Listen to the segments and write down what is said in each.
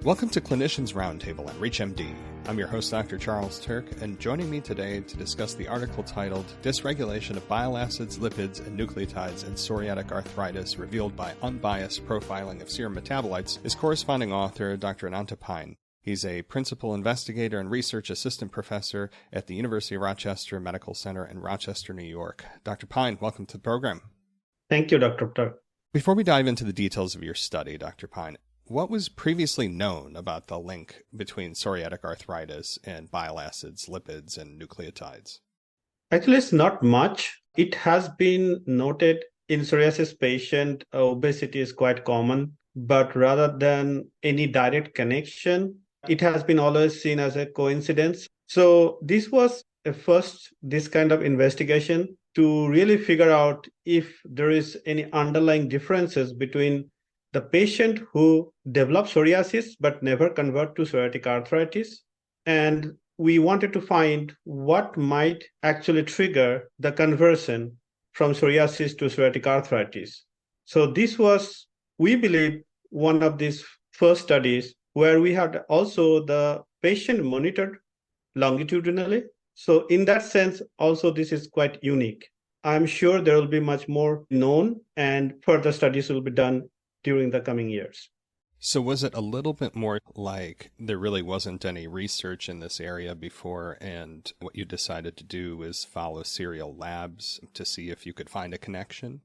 Welcome to Clinicians Roundtable at ReachMD. I'm your host, Dr. Charles Turck, and joining me today to discuss the article titled Dysregulation of Bile Acids, Lipids, and Nucleotides in Psoriatic Arthritis Revealed by Unbiased Profiling of Serum Metabolites is corresponding author Dr. Ananta Piane. He's a principal investigator and research assistant professor at the University of Rochester Medical Center in Rochester, New York. Dr. Piane, welcome to the program. Thank you, Dr. Turck. Before we dive into the details of your study, Dr. Piane, what was previously known about the link between psoriatic arthritis and bile acids, lipids, and nucleotides? Actually, it's not much. It has been noted in psoriasis patient, obesity is quite common, but rather than any direct connection, it has been always seen as a coincidence. So this was this kind of investigation to really figure out if there is any underlying differences between the patient who developed psoriasis but never convert to psoriatic arthritis. And we wanted to find what might actually trigger the conversion from psoriasis to psoriatic arthritis. So this was, we believe, one of these first studies where we had also the patient monitored longitudinally. So in that sense, also this is quite unique. I'm sure there will be much more known and further studies will be done during the coming years. So was it a little bit more like there really wasn't any research in this area before, and what you decided to do was follow serial labs to see if you could find a connection?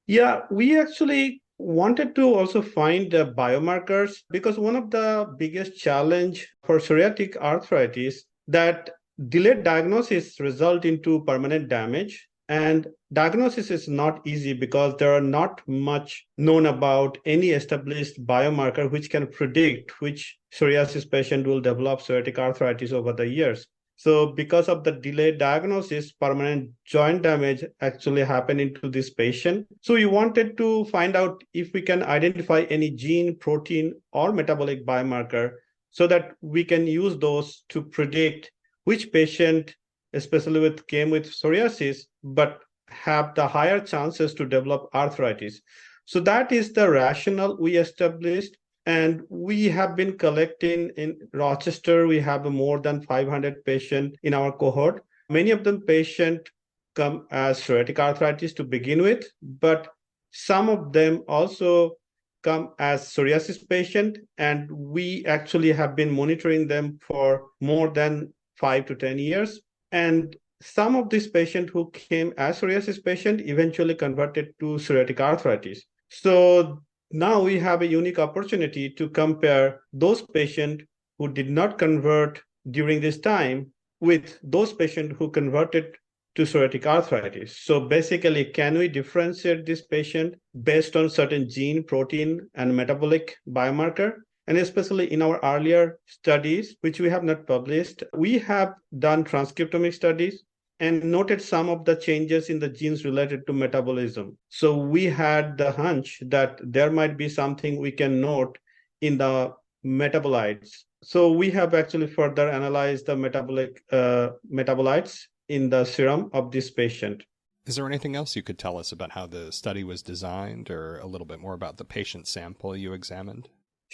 Yeah, we actually wanted to also find biomarkers, because one of the biggest challenge for psoriatic arthritis that delayed diagnosis result into permanent damage. And diagnosis is not easy because there are not much known about any established biomarker which can predict which psoriasis patient will develop psoriatic arthritis over the years. So because of the delayed diagnosis, permanent joint damage actually happened into this patient. So we wanted to find out if we can identify any gene, protein, or metabolic biomarker so that we can use those to predict which patient, especially came with psoriasis, but have the higher chances to develop arthritis. So that is the rationale we established. And we have been collecting in Rochester. We have more than 500 patients in our cohort. Many of them patients come as psoriatic arthritis to begin with, but some of them also come as psoriasis patient. And we actually have been monitoring them for more than 5 to 10 years. And some of these patients who came as psoriasis patient eventually converted to psoriatic arthritis. So now we have a unique opportunity to compare those patients who did not convert during this time with those patients who converted to psoriatic arthritis. So basically, can we differentiate this patient based on certain gene, protein, and metabolic biomarker? And especially in our earlier studies, which we have not published, we have done transcriptomic studies and noted some of the changes in the genes related to metabolism. So we had the hunch that there might be something we can note in the metabolites. So we have actually further analyzed the metabolites in the serum of this patient. Is there anything else you could tell us about how the study was designed, or a little bit more about the patient sample you examined?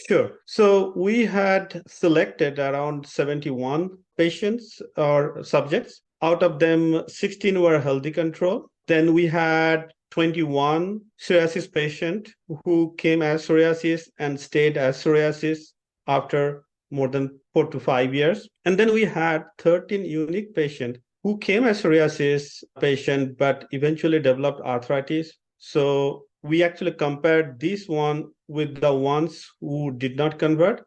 Sure. So we had selected around 71 patients or subjects. Out of them, 16 were healthy control. Then we had 21 psoriasis patients who came as psoriasis and stayed as psoriasis after more than 4 to 5 years. And then we had 13 unique patients who came as psoriasis patient but eventually developed arthritis. So we actually compared this one with the ones who did not convert.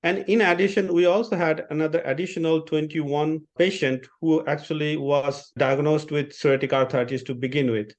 And in addition, we also had another additional 21 patient who actually was diagnosed with psoriatic arthritis to begin with.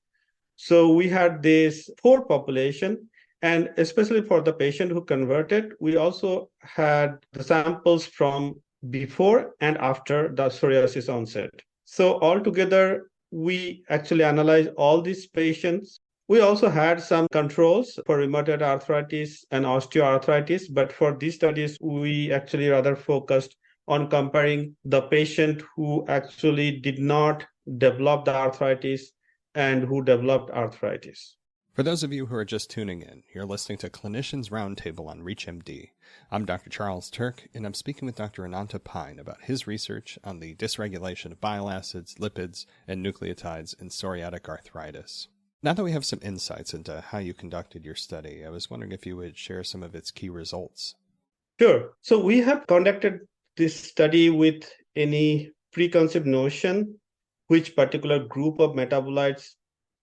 So we had this 4 population, and especially for the patient who converted, we also had the samples from before and after the psoriasis onset. So altogether, we actually analyzed all these patients. We also had some controls for rheumatoid arthritis and osteoarthritis, but for these studies, we actually rather focused on comparing the patient who actually did not develop the arthritis and who developed arthritis. For those of you who are just tuning in, you're listening to Clinicians Roundtable on ReachMD. I'm Dr. Charles Turck, and I'm speaking with Dr. Ananta Piane about his research on the dysregulation of bile acids, lipids, and nucleotides in psoriatic arthritis. Now that we have some insights into how you conducted your study, I was wondering if you would share some of its key results. Sure. So we have conducted this study with any preconceived notion which particular group of metabolites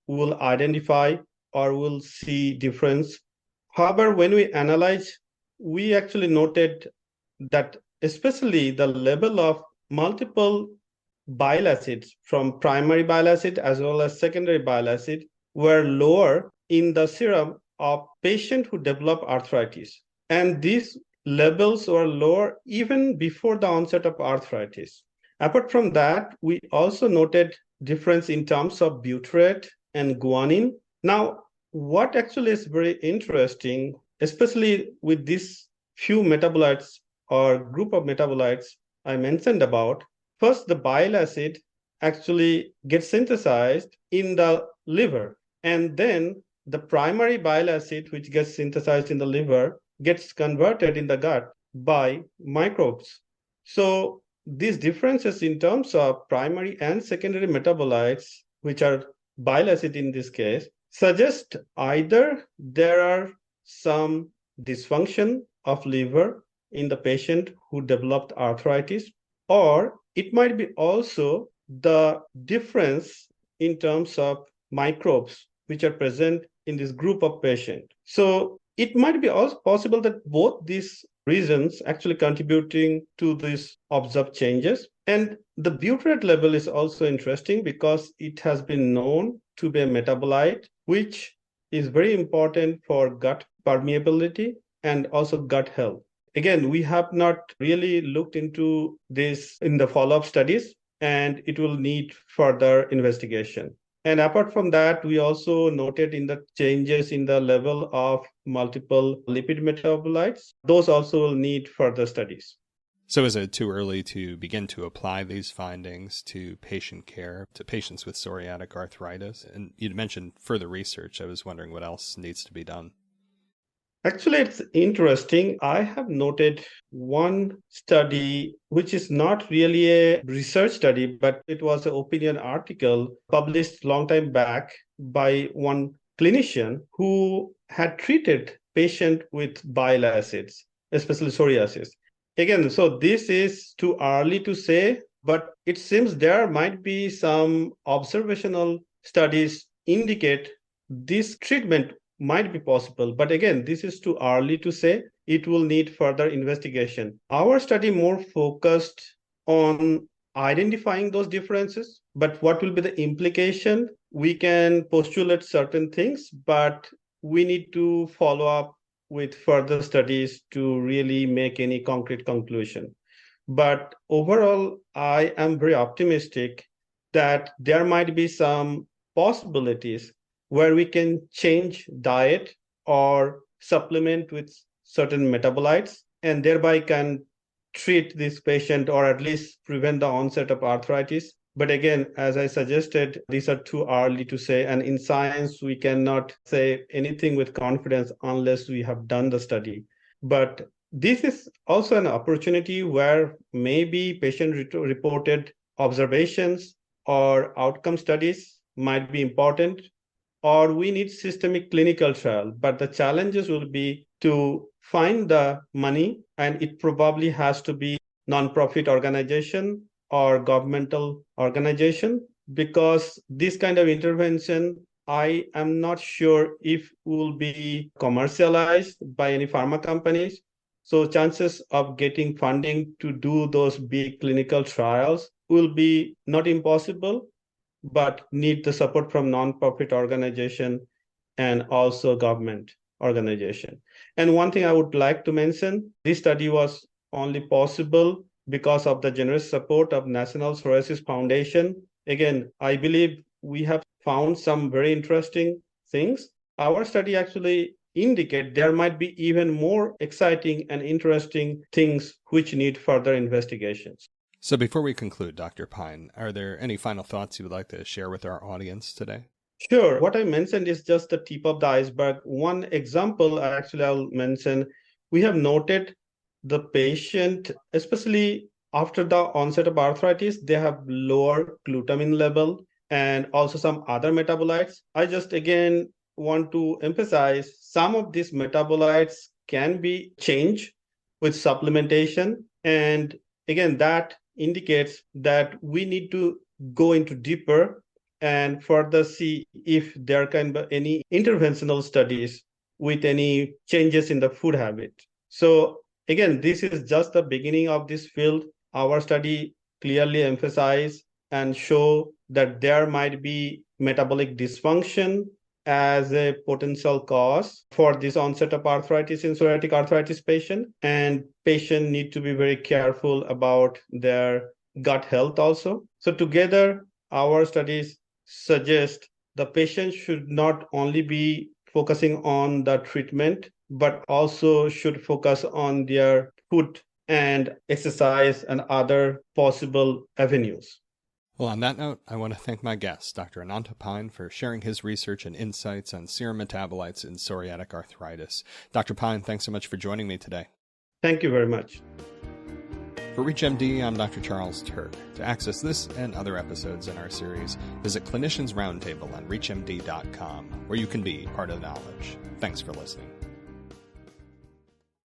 will identify or will see difference. However, when we analyze, we actually noted that especially the level of multiple bile acids from primary bile acid as well as secondary bile acid were lower in the serum of patients who develop arthritis. And these levels were lower even before the onset of arthritis. Apart from that, we also noted difference in terms of butyrate and guanine. Now, what actually is very interesting, especially with these few metabolites or group of metabolites I mentioned about, first, the bile acid actually gets synthesized in the liver, and then the primary bile acid, which gets synthesized in the liver, gets converted in the gut by microbes. So these differences in terms of primary and secondary metabolites, which are bile acid in this case, suggest either there are some dysfunction of liver in the patient who developed arthritis, or it might be also the difference in terms of microbes which are present in this group of patients. So it might be also possible that both these reasons actually contributing to these observed changes. And the butyrate level is also interesting because it has been known to be a metabolite which is very important for gut permeability and also gut health. Again, we have not really looked into this in the follow-up studies, and it will need further investigation. And apart from that, we also noted in the changes in the level of multiple lipid metabolites. Those also will need further studies. So is it too early to begin to apply these findings to patient care, to patients with psoriatic arthritis? And you'd mentioned further research. I was wondering what else needs to be done. Actually, it's interesting. I have noted one study, which is not really a research study, but it was an opinion article published long time back by one clinician who had treated patient with bile acids, especially psoriasis. Again, so this is too early to say, but it seems there might be some observational studies indicate this treatment might be possible. But again, this is too early to say. It will need further investigation. Our study more focused on identifying those differences, but what will be the implication? We can postulate certain things, but we need to follow up with further studies to really make any concrete conclusion. But overall, I am very optimistic that there might be some possibilities where we can change diet or supplement with certain metabolites and thereby can treat this patient or at least prevent the onset of arthritis. But again, as I suggested, these are too early to say. And in science, we cannot say anything with confidence unless we have done the study. But this is also an opportunity where maybe patient-reported observations or outcome studies might be important, or we need systemic clinical trial. But the challenges will be to find the money, and it probably has to be non-profit organization or governmental organization, because this kind of intervention, I am not sure if will be commercialized by any pharma companies. So chances of getting funding to do those big clinical trials will be not impossible, but need the support from non-profit organization and also government organization. And one thing I would like to mention, this study was only possible because of the generous support of National Psoriasis Foundation. Again, I believe we have found some very interesting things. Our study actually indicate there might be even more exciting and interesting things which need further investigations. So before we conclude, Dr. Piane, are there any final thoughts you would like to share with our audience today? Sure. What I mentioned is just the tip of the iceberg. One example, I'll mention, we have noted the patient, especially after the onset of arthritis, they have lower glutamine level and also some other metabolites. I just again want to emphasize some of these metabolites can be changed with supplementation. And again, that indicates that we need to go into deeper and further see if there can be any interventional studies with any changes in the food habit. So again, this is just the beginning of this field. Our study clearly emphasize and show that there might be metabolic dysfunction as a potential cause for this onset of arthritis in psoriatic arthritis patient, and patient need to be very careful about their gut health also. So together, our studies suggest the patient should not only be focusing on the treatment, but also should focus on their food and exercise and other possible avenues. Well, on that note, I want to thank my guest, Dr. Ananta Piane, for sharing his research and insights on serum metabolites in psoriatic arthritis. Dr. Piane, thanks so much for joining me today. Thank you very much. For ReachMD, I'm Dr. Charles Turck. To access this and other episodes in our series, visit Clinicians Roundtable on ReachMD.com, where you can be part of the knowledge. Thanks for listening.